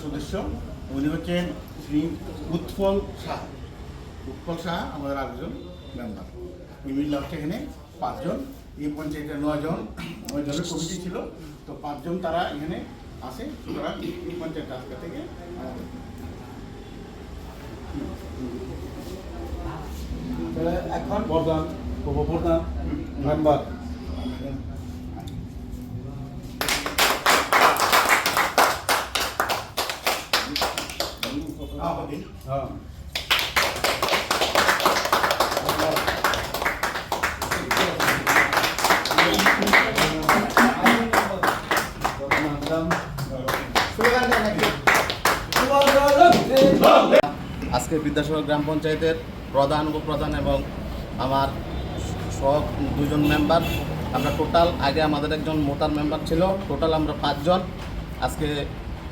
সদস্য উনি হচ্ছেন শ্রী উৎপল শাহ। উৎপল শাহ আমাদের আরেকজন মেম্বার। মিমিল্লা হচ্ছে এখানে 5 জন, এই পঞ্চায়েতের 9 জনের কমিটি ছিল, তো 5 জন তারা এখানে আসে। সুতরাং এই পঞ্চায়েত আজকে থেকে এখন প্রধান উপপ্রধান মেম্বার আজকে বিদ্যাসাগর গ্রাম পঞ্চায়েতের প্রধান উপপ্রধান এবং আমার সব 2 জন মেম্বার, আমরা টোটাল আগে আমাদের একজন মোটার মেম্বার ছিল, টোটাল আমরা 5 জন, আজকে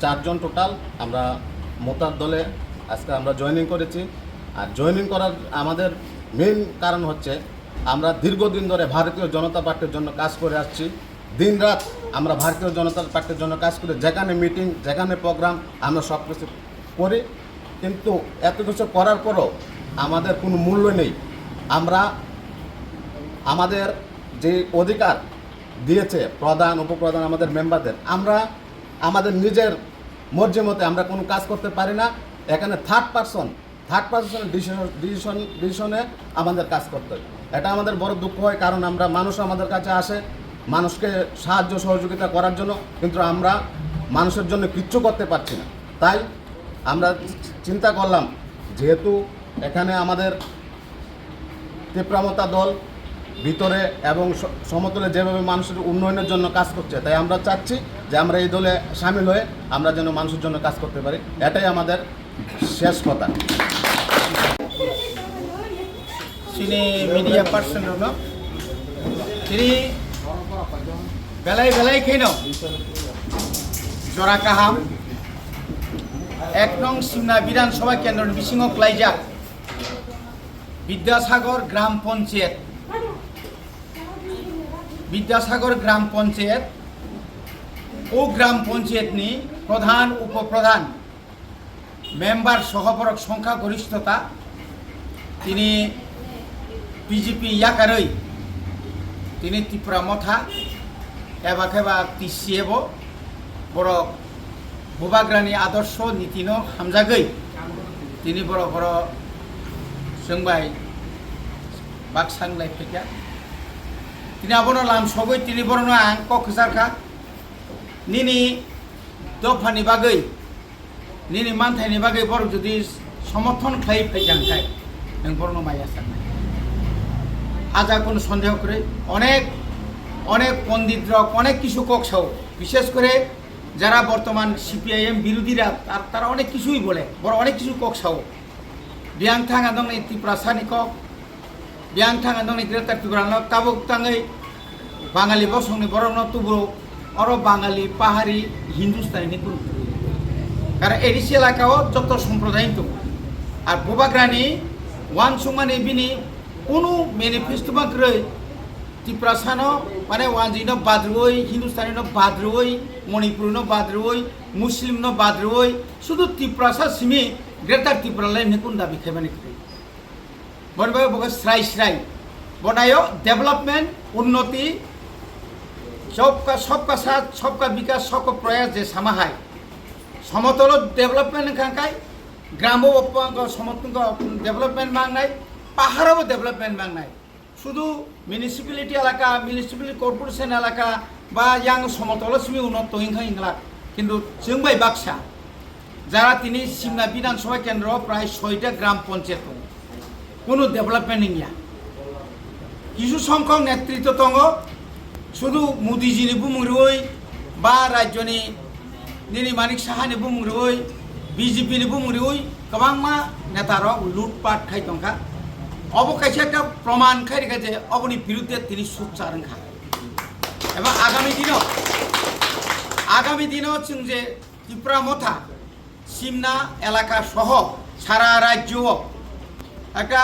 4 জন টোটাল আমরা মোটার দলে আজকে আমরা জয়েনিং করেছি। আর জয়েনিং করার আমাদের মেইন কারণ হচ্ছে আমরা দীর্ঘদিন ধরে ভারতীয় জনতা পার্টির জন্য কাজ করে আসছি। দিন রাত আমরা ভারতীয় জনতা পার্টির জন্য কাজ করে, যেখানে মিটিং যেখানে প্রোগ্রাম আমরা সব কিছু করি, কিন্তু এত কিছু করার পরও আমাদের কোনো মূল্য নেই। আমরা আমাদের যে অধিকার দিয়েছে প্রধান উপপ্রধান আমাদের মেম্বারদের, আমরা আমাদের নিজের মর্জি মতে আমরা কোনো কাজ করতে পারি না। এখানে থার্ড পার্সন ডিসিশনে আমাদের কাজ করতে হয়। এটা আমাদের বড় দুঃখ হয়, কারণ আমরা মানুষ আমাদের কাছে আসে মানুষকে সাহায্য সহযোগিতা করার জন্য, কিন্তু আমরা মানুষের জন্য কিচ্ছু করতে পারছি না। তাই আমরা চিন্তা করলাম, যেহেতু এখানে আমাদের তীব্রমতা দল ভিতরে এবং সমতলে যেভাবে মানুষের উন্নয়নের জন্য কাজ করছে, তাই আমরা চাচ্ছি যে আমরা এই দলে সামিল হয়ে আমরা যেন মানুষের জন্য কাজ করতে পারি। এটাই আমাদের শেষ কথা। sini media person no jadi belai keno jora kaham 1 নং সিমনা বিধানসভা কেন্দ্রের বিসিংহ ক্লাইজাক বিদ্যাসাগর গ্রাম পঞ্চায়েত ও গ্রাম পঞ্চায়েতনি প্রধান উপপ্রধান মেম্বার সহপরক সংখ্যা গরিষ্ঠতা তিনি বিজেপি ইয়াকারই তিনি ত্রিপুরা মথা এবা খেবা তিসিয়েব বড় ভূবাগ্রানি আদর্শ নীতিন হামজাগৈ তিনি বড় বড় जोंबाय बाक्सांलाय फैया তিনি আবনো লাম সগৈ তিনি বড় আং কক্সারখা নিনি দফানি বাগৈ নিনি মানথাইনি বাগৈ বড় যদি সমর্থন খাই ফैजांखाय नों बড় माया साननाय আজা কোনো সন্দেহ করে অনেক পণ্ডিতরা অনেক কিছু কক্সাও, বিশেষ করে যারা বর্তমান সিপিআইএম বিরোধীরা তারা অনেক কিছুই বলে, বড় অনেক কিছু কক্সাও বিয়াং থাঙা দং এই ত্রিপুরা সানি কক বিয়াং থাঙা দং এই গ্রেটার ত্রিপুরা তাবুক তাঙै বাঙালি বসংনি বরং তুবু অর বাঙালি পাহাড়ি হিন্দুস্তানি কোন কারণ এডিসি এলাকাও যত সম্প্রদায় দं আর বোবাগ্রানি ওয়ান সুমানি বিনি কোনো ম্যানিফেস্টো বাক্রই ত্রিপুরা সানো মানে ওয়ানজিনো বাদ্রুই হিন্দুস্তানিনো বাদ্রুই মণিপুরনো বাদ্রুই মুসলিমনো বাদ্রুই শুধু ত্রিপুরা সা সিমি গ্রেটার ত্রিপুরা লাইন কোন দাবি খাইবানি বনবে বগে স্রাই बनायो डेवलपमेंट उन्नति सबका साथ सबका विकास सबका प्रयास जे समाहाय समतल डेवलपमेंट खांखाय ग्रामो समतल डेवलपमेंट मांगनाय पाहाड़ो डेवलपमेंट मांगनाय शुधु म्यूनिसिपालिटी एलाका म्यूनिसिपालिटी कर्पोरेशन एलाका बा yang समतल सिमी उन्नत हिंखा हिंगला किन्तु जों बाय बाक्सा যারা তিনি সিমনা বিধানসভা কেন্দ্র প্রায় 6টা গ্রাম পঞ্চায়েত কোনো ডেভেলপমেন্ট নিয়া কিছু সংখ্যক নেতৃত্ব দङ শুধু মোদিজিনি বুমুরুই বা রাজ্যনি নিনি মানিক সাহাनि बुंरुई বিজেপিनि बुंरुई गोबांमा नेतार लुटपाट खाय दंखा अब खायसे একটা প্রমাণ খাইরে যে অবনি বিরুদ্ধে তিনি সুচারंखा এবং আগামী দিনও जों যে ত্রিপুরা মথা সিমনা এলাকা সহ সারা রাজ্য একটা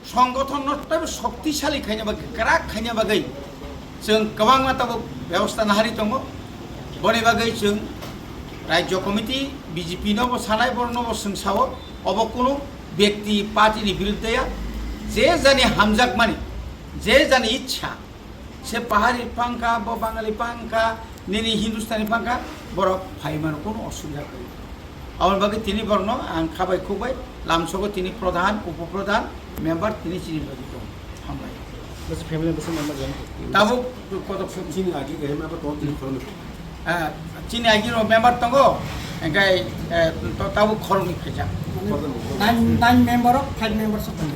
संगठन शक्तिशाली खाने ग्राक खाने बागै जों गोबां माताबो बेबस्था नाहारि दङ बनि बागै जों राज्य कमिटी बीजेपी नबो सानाय बरनबो जों सावो अब कुनु व्यक्ति पार्टीनि बिरुद्धया जे जानि हामजाक माने जे जानि इच्छा से पाहाड़ी पंखा ब बांगाली पंखा निनि हिंदुस्तानी पंखा बर फाइमान कोनो असुविधा गैया আমার বাকি তিনি বর্ণ আং খাবাই খুবাই লামসগো তিনি প্রধান উপপ্রধান মেম্বার তিনি চিনি বাকি দं হামলাই बस फैमिली बस मेंबर जान তাবো কত चिनी आगे गए मैं तो तीन खरन চিনি আইগির মেম্বার দङ এঙ্গাই তাবো খরনি খেজা for the 9 member of 5 members of the